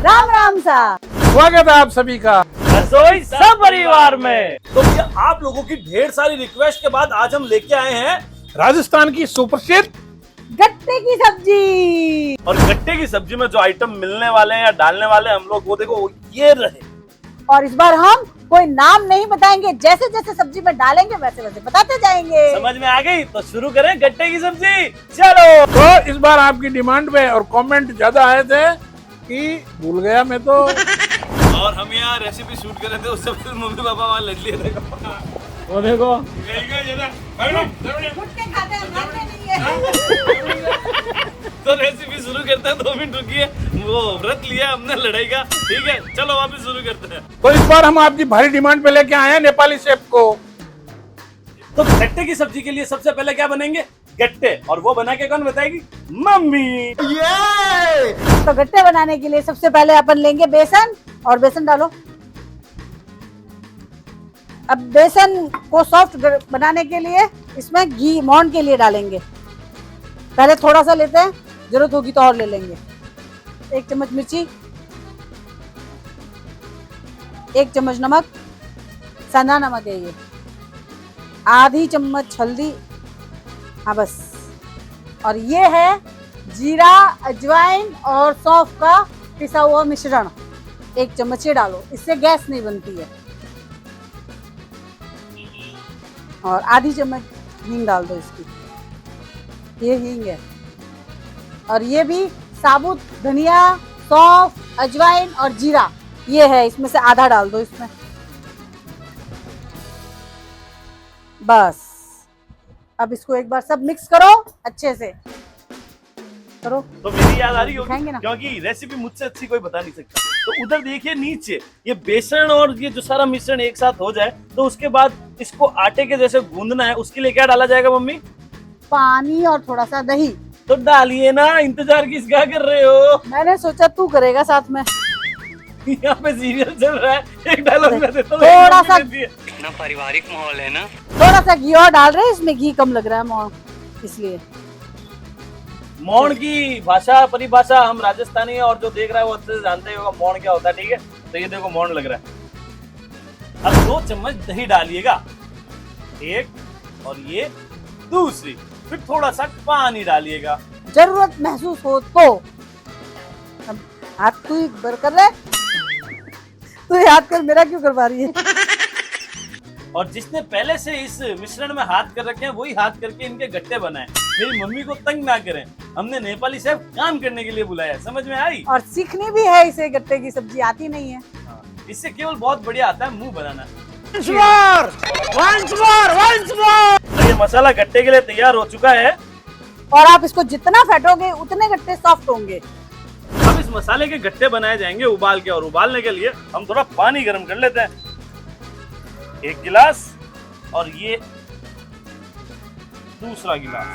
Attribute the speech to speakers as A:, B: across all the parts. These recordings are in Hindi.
A: राम राम सा।
B: स्वागत है आप सभी का
C: रसोई सब परिवार में। तो भैया आप लोगों की ढेर सारी रिक्वेस्ट के बाद आज हम लेके आए हैं
B: राजस्थान की सुप्रसिद्ध
A: गट्टे की सब्जी।
C: और गट्टे की सब्जी में जो आइटम मिलने वाले हैं या डालने वाले हैं हम लोग वो देखो ये रहे।
A: और इस बार हम कोई नाम नहीं बताएंगे, जैसे जैसे सब्जी में डालेंगे वैसे वैसे बताते जाएंगे।
C: समझ में आ गई? तो शुरू करें गट्टे की सब्जी। चलो।
B: तो इस बार आपकी डिमांड पे और कमेंट ज्यादा आए थे कि भूल गया मैं तो।
C: और हम यहाँ रेसिपी शूट कर रहे थे, उससे पहले मम्मी पापा वहाँ लग लिए थे।
B: वो देखो
A: गुटके खाते हैं, मानते नहीं है।
C: तो रेसिपी शुरू करते हैं। 2 मिनट रुकिए, वो व्रत लिया हमने लड़ाई का। ठीक है चलो वापस शुरू करते हैं।
B: तो इस बार हम आपकी भारी डिमांड पे लेके आए हैं नेपाली शेफ को।
C: तो गट्टे की सब्जी के लिए सबसे पहले क्या बनेंगे? गट्टे। और वो बना के कौन बताएगी? मम्मी।
A: तो गट्टे बनाने के लिए सबसे पहले अपन लेंगे बेसन, और बेसन डालो। अब बेसन को सॉफ्ट बनाने के लिए इसमें घी मोहन के लिए डालेंगे। पहले थोड़ा सा लेते हैं, जरूरत होगी तो और ले लेंगे। 1 चम्मच मिर्ची, 1 चम्मच नमक, सना नमक है ये, आधी चम्मच हल्दी, हाँ बस। और ये है जीरा, अजवाइन और सौंफ का पिसा हुआ मिश्रण। 1 चम्मच ये डालो, इससे गैस नहीं बनती है। और आधी चम्मच हींग डाल दो इसकी, ये हींग है। और ये भी साबुत धनिया, सौंफ, अजवाइन और जीरा ये है, इसमें से आधा डाल दो इसमें बस। अब इसको एक बार सब मिक्स करो, अच्छे से करो।
C: तो मेरी याद आ रही
A: खाएंगे ना?
C: होगी क्योंकि रेसिपी मुझसे अच्छी कोई बता नहीं सकता। तो उधर देखिए नीचे ये बेसन और ये जो सारा मिश्रण एक साथ हो जाए तो उसके बाद इसको आटे के जैसे गूंदना है। उसके लिए क्या डाला जाएगा मम्मी?
A: पानी और थोड़ा सा दही।
C: तो डालिए ना, इंतजार किसका कर रहे हो?
A: मैंने सोचा तू करेगा साथ में।
C: यहाँ पे सीरियल चल रहा है, एक डायलॉग मैं देता हूँ,
A: थोड़ा सा
D: इतना पारिवारिक माहौल है ना।
A: थोड़ा सा घी और डाल रहे हैं, इसमें घी कम लग रहा है मोहन, इसलिए।
C: मौन की भाषा परिभाषा हम राजस्थानी है और जो देख रहा है वो अच्छे से जानते ही होगा मौन क्या होता है। ठीक है तो ये देखो मौन लग रहा है। अब 2 चम्मच दही डालिएगा, 1 और ये दूसरी। फिर थोड़ा सा पानी डालिएगा,
A: जरूरत महसूस हो तो। अब हाथ तू ही बर कर रहे, तू ही हाथ कर, मेरा क्यों करवा रही है?
C: और जिसने पहले से इस मिश्रण में हाथ कर रखे हैं वही हाथ करके इनके गट्टे बनाए। मेरी मम्मी को तंग ना करें, हमने नेपाली शेफ काम करने के लिए बुलाया। समझ में आई?
A: और सीखनी भी है इसे, गट्टे की सब्जी आती नहीं है।
C: इससे केवल बहुत बढ़िया आता है मुंह बनाना। तो ये मसाला गट्टे के लिए तैयार हो चुका है।
A: और आप इसको जितना फेंटोगे उतने गट्टे सॉफ्ट होंगे।
C: अब इस मसाले के गट्टे बनाए जाएंगे उबाल के। और उबालने के लिए हम थोड़ा पानी गर्म कर लेते हैं। 1 गिलास और ये दूसरा गिलास,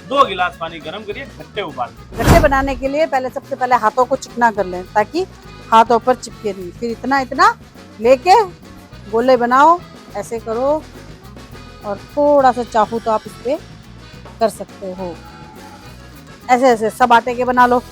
C: 2 गिलास पानी गर्म करिए, गट्टे उबाल।
A: गट्टे बनाने के लिए पहले सबसे पहले हाथों को चिकना कर लें ताकि हाथों पर चिपके नहीं। फिर इतना इतना लेके गोले बनाओ, ऐसे करो। और थोड़ा सा चाकू तो आप इस पे कर सकते हो, ऐसे ऐसे सब आटे के बना लो।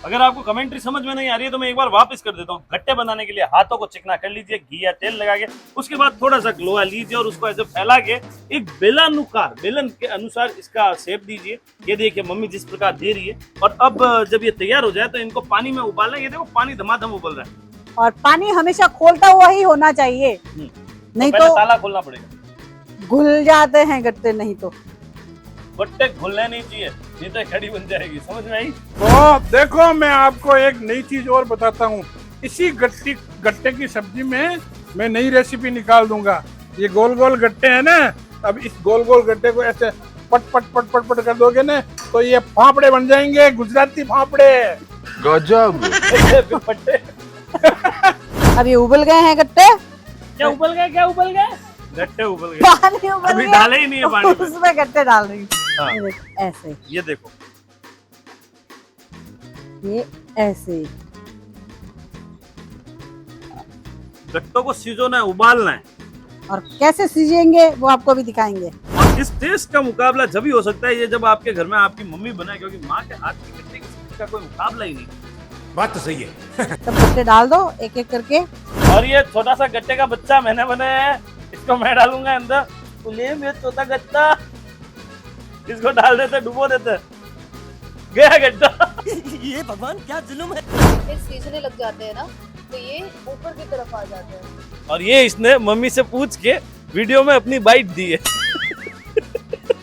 C: अगर आपको कमेंट्री समझ में नहीं आ रही है तो मैं एक बार वापस कर देता हूँ। गट्टे बनाने के लिए हाथों को चिकना कर लीजिए, घी या तेल लगा के। उसके बाद थोड़ा सा लोहा लीजिए और उसको ऐसे फैला के एक बेलानुकार, बेलन के अनुसार इसका शेप दीजिए। ये देखिए मम्मी जिस प्रकार दे रही है। और अब जब ये तैयार हो जाए तो इनको पानी में उबालना। ये देखो पानी धमाधम उबल रहा है।
A: और पानी हमेशा खोलता हुआ ही होना चाहिए, नहीं
C: पहले
A: तो
C: ताला खोलना पड़ेगा।
A: घुल जाते हैं गट्टे, नहीं तो
C: गट्टे घुलने नहीं चाहिए, नहीं तो खड़ी बन जाएगी। समझ में आई?
B: तो देखो मैं आपको एक नई चीज और बताता हूँ। इसी गट्टे की सब्जी में मैं नई रेसिपी निकाल दूंगा। ये गोल गोल गट्टे हैं ना, अब इस गोल गोल गट्टे को ऐसे पट पट पट पट पट कर दोगे ना तो ये फाफड़े बन जाएंगे, गुजराती फाफड़े।
D: गजब।
C: गट्टे
A: अब ये उबल गए हैं गट्टे।
C: क्या उबल गए? क्या उबल गए? गट्टे उबल गए।
A: पानी उबल
C: अभी
A: गया,
C: डाले ही नहीं है पानी पे।
A: उसमें गट्टे डाल रही हूँ।
C: हाँ।
A: ये देखो, ऐसे
C: ये देखो
A: ये ऐसे।
C: गट्टों को सिजोना है, उबालना है।
A: और कैसे सीजेंगे वो आपको भी दिखाएंगे।
C: और इस टेस्ट का मुकाबला जब ही हो सकता है ये जब आपके घर में आपकी मम्मी बनाए, क्योंकि माँ के हाथ की गट्टे की सब्जी का कोई मुकाबला ही नहीं।
E: बात तो सही है।
A: सब गट्टे डाल दो एक एक करके।
C: और ये छोटा सा गट्टे का बच्चा मैंने बनाया है, इसको मैं डालूंगा अंदर। बोले मेरा छोटा गट्टा, इसको डाल देते, डुबो देते, गया गट्टा।
F: ये भगवान क्या जुल्म है।
G: फिर सीजने लग जाते हैं ना तो ये ऊपर की तरफ आ जाते हैं।
C: और ये इसने मम्मी से पूछ के वीडियो में अपनी बाइट दी है।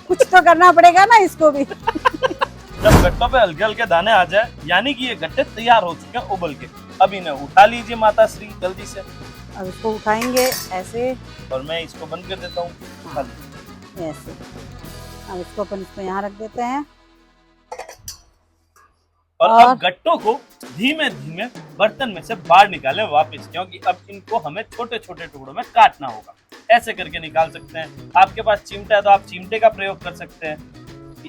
A: कुछ तो करना पड़ेगा ना इसको भी।
C: जब गट्टों पे हल्के हल्के दाने आ जाए, यानी कि ये गट्टे तैयार हो चुके हैं उबल के। अब इन्हें उठा लीजिए माता श्री जल्दी से।
A: अब इसको उठाएंगे ऐसे,
C: और मैं इसको बंद कर देता हूँ। उठा लीजिए।
A: ऐसे। अब इसको अपन इसको यहाँ रख देते हैं।
C: और
A: और-
C: अब गट्टों को धीमे धीमे बर्तन में से बाहर निकालें वापस, क्योंकि अब इनको हमें छोटे छोटे टुकड़ों में काटना होगा। ऐसे करके निकाल सकते हैं। आपके पास चिमटा है तो आप चिमटे का प्रयोग कर सकते हैं,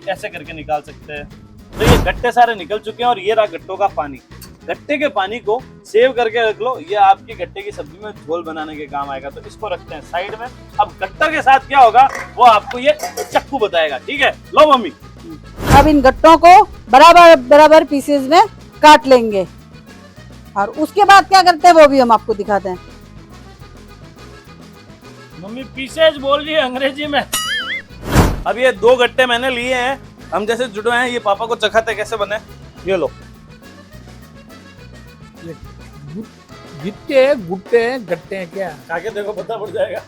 C: ऐसे करके निकाल सकते हैं। तो ये गट्टे सारे निकल चुके हैं और ये रहा गट्टों का पानी। गट्टे के पानी को सेव करके रख लो, ये आपकी गट्टे की सब्जी में झोल बनाने के काम आएगा। तो इसको रखते हैं साइड में। अब गट्टा के साथ क्या होगा वो आपको ये चक्कू बताएगा, ठीक है? लो मम्मी।
A: अब इन गट्टों को बराबर बराबर पीसेस में काट लेंगे और उसके बाद क्या करते हैं वो भी हम आपको दिखाते हैं।
C: मम्मी पीसेज बोल रही है अंग्रेजी में। अब ये 2 गट्टे मैंने लिए हैं, हम जैसे जुड़े हैं। ये पापा को चखाते कैसे बने, ये लो।
B: गिट्टे गुट्टे गट्टे हैं क्या?
C: खा के देखो, पता पड़ जाएगा।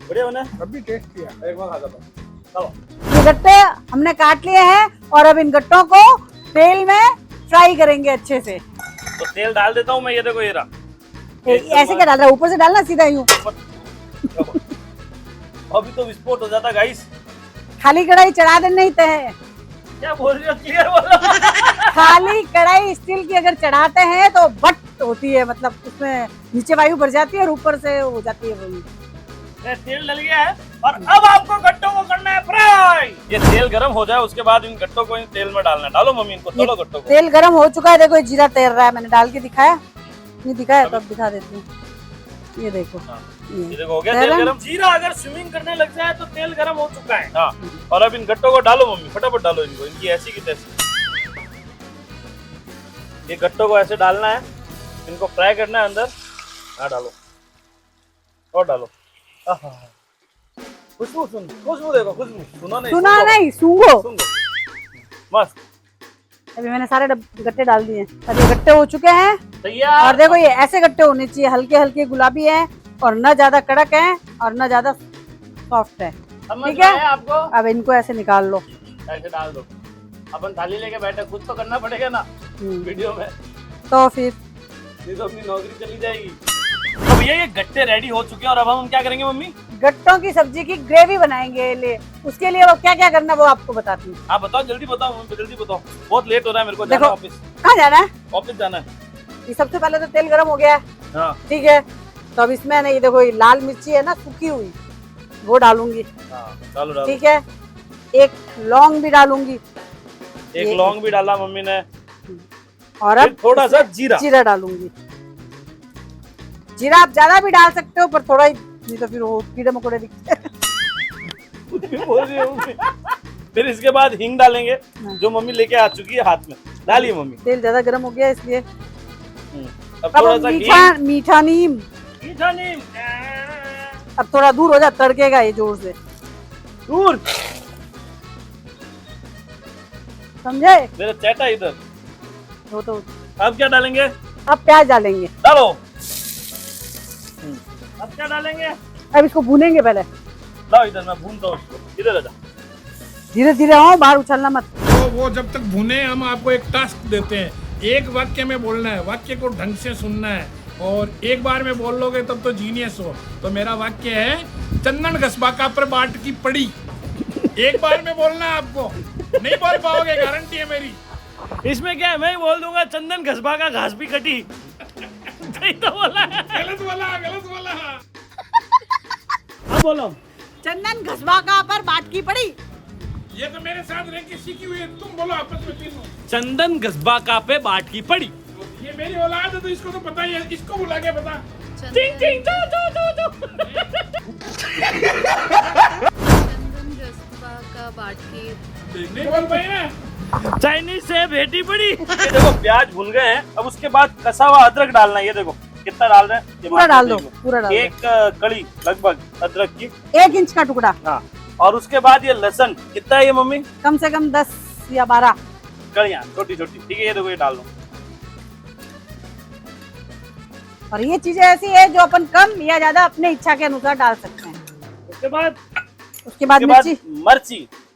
C: बढ़िया बने?
B: अभी टेस्ट किया।
C: एक बार खा दो। चलो।
A: ये गट्टे हमने काट लिए हैं और अब इन गट्टों को तेल में फ्राई करेंगे अच्छे से।
C: तो तेल डाल देता हूँ मैं, ये देखो ये रहा।
A: ऐसे क्या डाल रहा है, ऊपर से डालना सीधा यूं।
C: अभी तो विस्फोट हो जाता गाइस।
A: खाली कढ़ाई चढ़ा देना ही है।
C: क्या बोल रही हो, क्लियर बोलो।
A: खाली कढ़ाई स्टील की अगर चढ़ाते हैं तो बट होती है, मतलब उसमें नीचे वायु भर जाती है और ऊपर से हो जाती है वही।
C: तेल डल गया है और अब आपको गट्टों को करना है फ्राई। ये तेल गर्म हो जाए उसके बाद इन गट्टों को इन तेल में डालना है। डालो मम्मी इनको, तलो गट्टों को।
A: तेल गरम हो चुका है, देखो ये जीरा तैर रहा है। मैंने डाल के दिखाया नहीं, दिखाया तो अब दिखा देती हूँ। ये देखो,
C: ये देखो हो गया तेल गरम। जीरा अगर स्विमिंग करने लग जाए तो तेल गरम हो चुका है। हाँ, और अब इन गट्टों को डालो मम्मी, फटाफट डालो इनको, इनकी ऐसी की तैसी। ये गट्टों को ऐसे डालना है, इनको फ्राई करना है अंदर। हाँ डालो और डालो। खुशबू सुन, खुशबू देखो, खुशबू सुनो नहीं,
A: सुना
C: सुनो।
A: नहीं, सूंघो।
C: सुनो मस्त।
A: अभी मैंने सारे गट्टे डाल दिए। अब ये गट्टे हो चुके हैं
C: तैयार।
A: और देखो ये ऐसे गट्टे होने चाहिए, हल्के हल्के गुलाबी हैं और न ज्यादा कड़क हैं और न ज्यादा सॉफ्ट है। ठीक है,
C: आपको
A: अब इनको ऐसे निकाल लो।
C: ऐसे डाल दो। अपन थाली लेके बैठे, कुछ तो करना पड़ेगा ना वीडियो में,
A: तो फिर
C: नहीं तो अपनी नौकरी चली जाएगी। तो भैया ये गट्टे रेडी हो चुके हैं और अब हम क्या करेंगे मम्मी?
A: गट्टों की सब्जी की ग्रेवी बनाएंगे। ले उसके लिए वो क्या क्या करना वो आपको बताती हूँ।
C: आप बताओ, जल्दी बताओ मम्मी, जल्दी बताओ, बहुत लेट हो रहा है मेरे को,
A: देखो।
C: जाना ऑफिस।
A: कहाँ जाना है?
C: ऑफिस जाना है।
A: ये सबसे पहले तो तेल गरम हो गया है,
C: हाँ
A: ठीक है। तो अब इसमें ना ये देखो ये लाल मिर्ची है ना सूखी हुई, वो डालूंगी,
C: हाँ, डालो डालो।
A: ठीक है। एक लौंग भी डालूंगी,
C: एक लौंग भी डाला मम्मी ने।
A: और
C: फिर
A: अब
C: थोड़ा सा जीरा।
A: जीरा डालूंगी। जीरा आप ज्यादा भी डाल सकते हो पर थोड़ा ही, नहीं तो फिर वो कीड़े मकोड़े दिखते हैं।
C: कुछ भी बोल रही है मम्मी। फिर इसके बाद हींग डालेंगे, जो मम्मी लेके आ चुकी है हाथ में। डालिए मम्मी।
A: तेल ज्यादा गर्म हो गया इसलिए
C: अब
A: अब
C: थोड़ा सा घी।
A: मीठा नीम,
C: मीठा नीम।
A: अब थोड़ा दूर हो जा, तड़केगा ये जोर से,
C: दूर
A: समझे?
C: मेरा चैटा इधर।
A: वो तो
C: अब क्या डालेंगे?
A: अब प्याज डालेंगे।
C: डालो। अब क्या डालेंगे?
A: अब इसको भूनेंगे पहले,
C: लाओ इधर, मैं भूनता हूँ इसको। इधर आ जा।
A: धीरे धीरे आओ, बाहर उछलना मत।
B: तो वो जब तक भुने हम आपको एक टास्क देते हैं, एक वाक्य में बोलना है, वाक्य को ढंग से सुनना है और एक बार में बोल लोगे तब तो जीनियस हो। तो मेरा वाक्य है चंदन घसबाका पर बाट की पड़ी। एक बार में बोलना है आपको, नहीं बोल पाओगे, गारंटी है मेरी।
C: इसमें क्या है, मैं ही बोल दूंगा चंदन घसबा का घास भी कटी। सही तो बोला है।
B: गलत बोला, गलत बोला।
C: अब बोलो।
A: चंदन घसबाका पर बाट की पड़ी।
B: ये तो मेरे साथ रह के सीखी हुई है, तुम बोलो आपस में तीनों।
C: चंदन घसबाका पे बाट की पड़ी।
B: ये मेरी औलाद है तो इसको तो पता ही है, इसको बुला के बता।
C: टिंग टिंग दो।
G: चंदन जज्बा का बाट की
B: नहीं बोल पाई ना।
C: चाइनीज से भेटी पड़ी। ये देखो प्याज भुन गए हैं, अब उसके बाद कसा हुआ अदरक डालना है। ये देखो कितना डाल रहे हैं, ये
A: पूरा
C: बात
A: डाल दो,
C: देख लो।
A: पूरा डाल दो।
C: एक कड़ी लगभग अदरक की,
A: 1 इंच का टुकड़ा,
C: हाँ। और उसके बाद ये लहसुन कितना है ये मम्मी?
A: कम से कम 10 या 12
C: कड़ियाँ छोटी छोटी, ठीक है। ये देखो ये डाल दो।
A: और ये चीजें ऐसी है जो अपन कम या ज्यादा अपने इच्छा के अनुसार डाल सकते हैं।
C: उसके बाद
A: उसके बाद मिर्ची,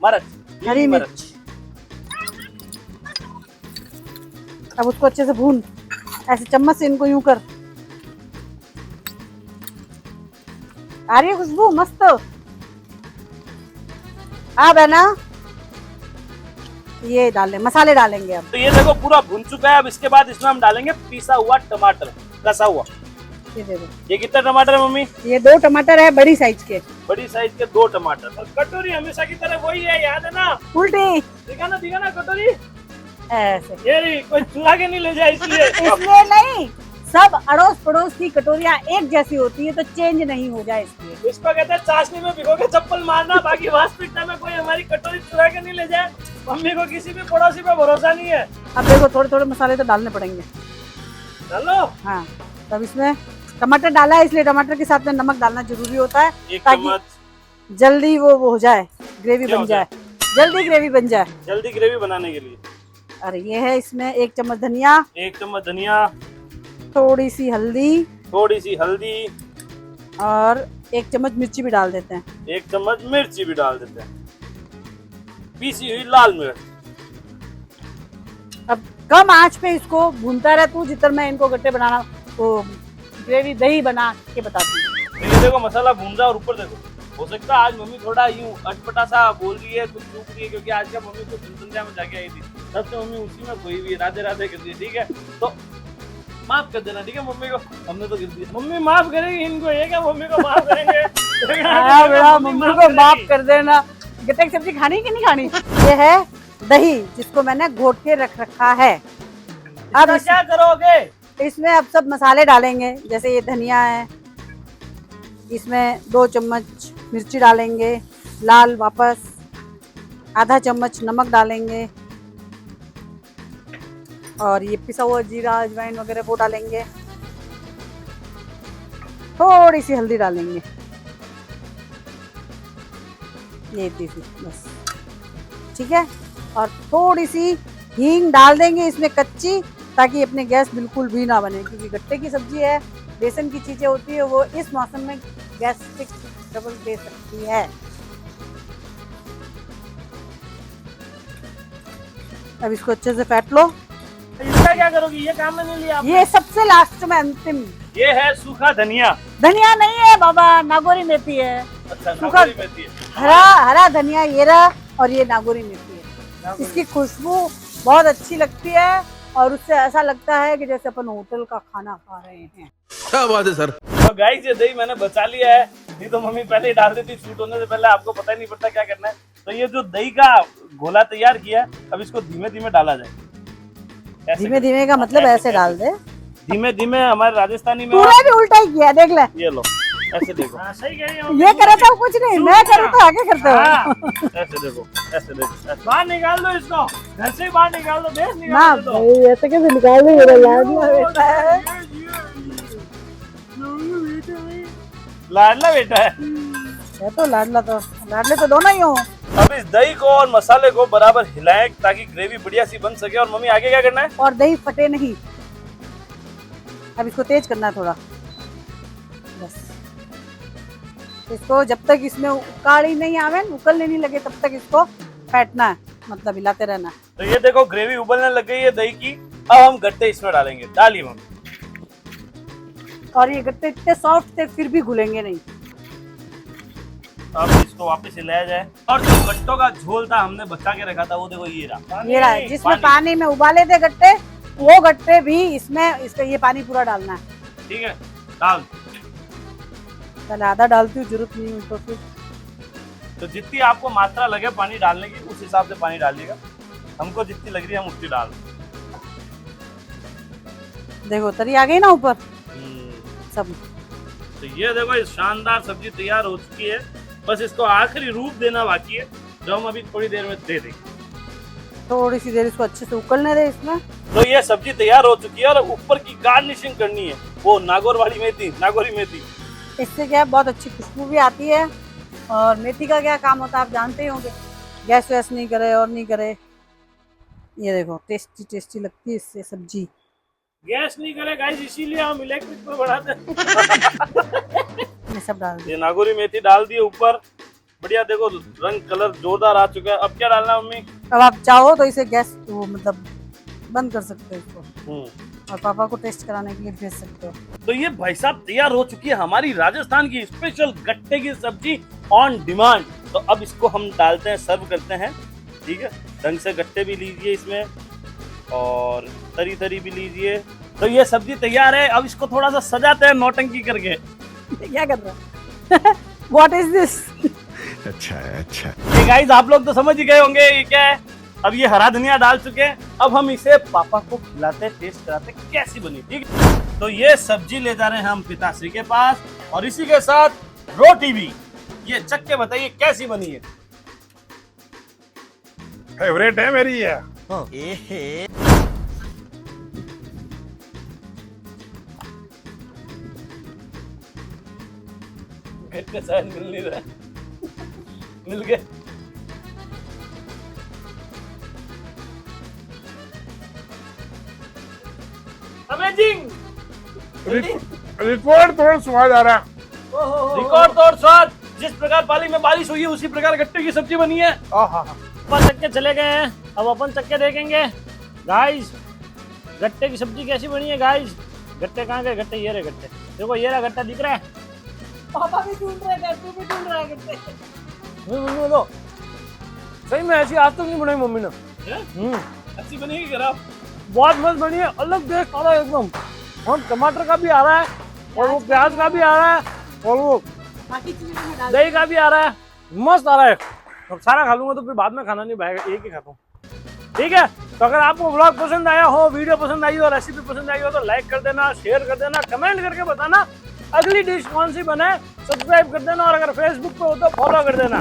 C: मर्च,
A: हरी मिर्च। अब उसको अच्छे से भून, ऐसे चम्मच से इनको यूं कर। आ रही है खुशबू मस्त। अब है ना, ये डाल लें, मसाले डालेंगे अब।
C: तो ये देखो पूरा भुन चुका है। अब इसके बाद इसमें हम डालेंगे पिसा हुआ टमाटर, कसा हुआ।
A: ये देखो,
C: ये कितना टमाटर है मम्मी?
A: ये 2 टमाटर है बड़ी साइज के।
C: बड़ी साइज के 2 टमाटर। और कटोरी हमेशा की तरह वही है, याद है ना?
A: उल्टी
C: दिखा ना कटोरी।
A: ऐसे,
C: ये रही, कोई चुरा के नहीं ले जाए इसलिए।
A: इसलिए नहीं, सब अड़ोस पड़ोस की कटोरियां एक जैसी होती है तो चेंज नहीं हो जाए इसलिए।
C: इसको कहते हैं चाशनी में भिगो के चप्पल मारना। बाकी वास्तविकता में कोई हमारी कटोरी चुरा के नहीं ले जाए। मम्मी को किसी भी पड़ोसी पे भरोसा नहीं है।
A: अब देखो थोड़े थोड़े मसाले तो डालने पड़ेंगे।
C: चलो
A: हाँ, तब इसमें टमाटर डाला है, इसलिए टमाटर के साथ में नमक डालना जरूरी होता है,
C: एक
A: ताकि
C: चम्मच
A: जल्दी वो हो जाए, ग्रेवी
C: क्या
A: बन
C: हो
A: जाए, जल्दी ग्रेवी बन जाए।
C: जल्दी ग्रेवी बनाने के लिए।
A: और ये है इसमें 1 चम्मच धनिया,
C: 1 चम्मच धनिया,
A: थोड़ी सी हल्दी
C: थोड़ी सी हल्दी,
A: और 1 चम्मच मिर्ची भी डाल देते हैं।
C: 1 चम्मच मिर्ची भी डाल देते हैं, पीसी हुई लाल मिर्च।
A: अब कम आंच पे इसको भूनता रहे तू, जितना मैं इनको गट्टे बनाना, वो ग्रेवी दही बना के बताती हूँ।
C: तो ये देखो मसाला भून रहा है। और ऊपर देखो, हो सकता है आज मम्मी थोड़ा यूं अटपटा सा बोल रही है, कुछ चूक रही है, क्योंकि आज का मम्मी को सुनसुनिया में जाके आई थी, तब से मम्मी उसी में खोई हुई है, राधे राधे कर दी, ठीक है? तो माफ कर देना, ठीक है मम्मी को। हमने तो गिर दिया, मम्मी माफ करेगी इनको, ये क्या मम्मी को माफ करेंगे?
A: हाँ बेटा, मम्मी को माफ कर देना। गट्टे की सब्जी खानी कि नहीं खानी? ये है दही, जिसको मैंने घोट के रख रखा है। अब
C: क्या करोगे?
A: इसमें अब सब मसाले डालेंगे, जैसे ये धनिया है, इसमें 2 चम्मच मिर्ची डालेंगे लाल, वापस आधा चम्मच नमक डालेंगे, और ये पिसा हुआ जीरा अजवाइन वगैरह वो डालेंगे, थोड़ी सी हल्दी डालेंगे, ये इतनी सी बस, ठीक है। और थोड़ी सी हींग डाल देंगे इसमें कच्ची, ताकि अपने गैस बिल्कुल भी ना बने, क्योंकि गट्टे की सब्जी है, बेसन की चीजें होती है, वो इस मौसम में गैस्ट्रिक ट्रबल दे सकती है। अब इसको अच्छे से फेंट लो।
C: इसका क्या करोगी? ये काम में नहीं लिया आपने?
A: ये सबसे लास्ट में अंतिम।
C: ये है सूखा धनिया।
A: धनिया नहीं है बाबा, नागौरी मेथी है।
C: अच्छा,
A: सूखा
C: नागौरी मेथी है।
A: हरा धनिया ये रहा, और ये नागौरी मेथी है। इसकी खुशबू बहुत अच्छी लगती है, और उससे ऐसा लगता है कि जैसे अपन होटल का खाना खा रहे हैं।
D: क्या बात है सर।
C: तो गाइस ये दही मैंने बचा लिया है, नहीं तो मम्मी पहले ही डाल देती, शूट होने से पहले। आपको पता ही नहीं पड़ता क्या करना है। तो ये जो दही का घोला तैयार किया है, अब इसको धीमे धीमे डाला जाए।
A: धीमे धीमे का मतलब ऐसे डाल दे।
C: धीमे धीमे, हमारे राजस्थानी में
A: तूने भी उल्टा ही किया, देख ले।
C: ये लो, ऐसे देखो। सही कह रही है।
A: ये करे तो कुछ नहीं, मैं करूँ तो आगे करते हो।
C: ऐसे देखो, ऐसे देखो। बाहर निकाल दो इसको, घर से बाहर निकाल दो, बेस
A: ना
C: निकाल दो।
A: भाई, ऐसे कैसे निकाल दे, मेरा लाडला बेटा है।
C: लाडला बेटा है
A: तो लाडला, तो लाडले तो दोनों ही हो।
C: अब इस दही को और मसाले को बराबर हिलाएं, ताकि ग्रेवी बढ़िया सी बन सके। और मम्मी आगे क्या करना है?
A: और दही फटे नहीं। अब इसको तेज करना है थोड़ा, बस। इसको जब तक इसमें उकाली नहीं आवे, उकलने नहीं लगे, तब तक इसको फेंटना है, मतलब हिलाते रहना है।
C: तो ये देखो ग्रेवी उबलने लग गई है दही की। अब हम गट्टे इसमें डालेंगे। डालिए मम्मी।
A: और ये गट्टे इतने सॉफ्ट थे, फिर भी घुलेंगे नहीं।
C: अब इसको वापस हिलाया जाए। और जो गट्टों का झोल था हमने बचा के रखा था, वो देखो ये रहा।
A: ये रहा, जिसमें पानी में उबाले थे गट्टे, वो गट्टे भी इसमें, इसका ये पानी पूरा डालना है।
C: ठीक है, डाल।
A: पहले आधा डालती हूँ, जरूरत नहीं हुई तो फिर।
C: तो जितनी आपको मात्रा लगे पानी डालने की, उस हिसाब से पानी डालिएगा। हमको जितनी लग रही है हम उतनी डाल।
A: देखो तरी आ गई ना ऊपर सब।
C: तो ये देखो, इस शानदार सब्जी तैयार हो चुकी है। बस इसको आखिरी रूप देना बाकी है। जो हम अभी थोड़ी देर में दे देंगे।
A: थोड़ी सी देर इसको अच्छे से उकलने दे इसमें।
C: तो ये सब्जी तैयार हो चुकी है और ऊपर की गार्निशिंग करनी है, वो नागौर वाली मेथी, नागौरी मेथी।
A: इससे क्या है, बहुत अच्छी खुशबू भी आती है। और मेथी का क्या काम होता है आप जानते ही होंगे, गैस वैस नहीं करे और नहीं करे। ये देखो टेस्टी टेस्टी लगती है इससे सब्जी।
C: गैस नहीं करे गाइस, इसीलिए हम इलेक्ट्रिक पे बढ़ाते हैं।
A: ये सब डाल दिया।
C: ये नागौरी मेथी डाल दी ऊपर, बढ़िया। देखो रंग कलर जोरदार आ चुका है। अब क्या डालना है मम्मी?
A: अब आप चाहो तो इसे गैस वो मतलब बंद कर सकते हो इसको, और पापा को टेस्ट कराने के लिए भेज सकते हो।
C: तो ये भाई साहब तैयार हो चुकी है हमारी राजस्थान की स्पेशल गट्टे की सब्जी ऑन डिमांड। तो अब इसको हम डालते हैं, सर्व करते हैं। ठीक है, ढंग से गट्टे भी लीजिए इसमें और तरी तरी भी लीजिए। तो ये सब्जी तैयार है। अब इसको थोड़ा सा सजाते हैं नौटंकी करके।
A: क्या कर रहा है? What is this?
D: अच्छा है, अच्छा।
C: ये गाइस आप लोग तो समझ ही गए होंगे ये क्या है। अब ये हरा धनिया डाल चुके हैं। अब हम इसे पापा को खिलाते, टेस्ट कराते कैसी बनी। ठीक है, तो ये सब्जी ले जा रहे हैं हम पिताश्री के पास और इसी के साथ रोटी भी। ये चख के बताइए कैसी बनी है।
B: फेवरेट है मेरी ये।
C: गट्टे शायद मिल नहीं रहे, मिल गए। अमेजिंग,
B: रिकॉर्ड तोड़ स्वाद आ रहा।
C: रिकॉर्ड तोड़ स्वाद। जिस प्रकार पाली में बारिश हुई है उसी प्रकार गट्टे की सब्जी बनी है। अपन चक्के चले गए हैं, अब अपन चक्के देखेंगे। गाइस गट्टे की सब्जी कैसी बनी है गाइस। गट्टे कहाँ गए? गट्टे ये रहे गट्टे, देखो ये रहा गट्टा दिख रहा है।
A: पापा भी ढूंढ रहे हैं, तू भी ढूंढ रहा है गट्टे।
C: मम्मी बोलो, सही में ऐसी आज तक नहीं बनाई मम्मी ने। अच्छी बनेगी खराब? बहुत मस्त बनी है, अलग टेस्ट आ रहा है एकदम। और टमाटर का भी आ रहा है और वो प्याज का भी आ रहा है और वो
A: बाकी चीजें भी डाल।
C: दही का भी आ रहा है, मस्त आ रहा है। अब सारा खा लूंगा तो फिर बाद में खाना नहीं पाएगा, एक ही खाता हूँ। ठीक है, तो अगर आपको व्लॉग पसंद आया हो, वीडियो पसंद आई हो, रेसिपी पसंद आई हो तो लाइक कर देना, शेयर कर देना, कमेंट करके बताना अगली डिश कौन सी बनाए, सब्सक्राइब कर देना और अगर फेसबुक पे हो तो फॉलो कर देना।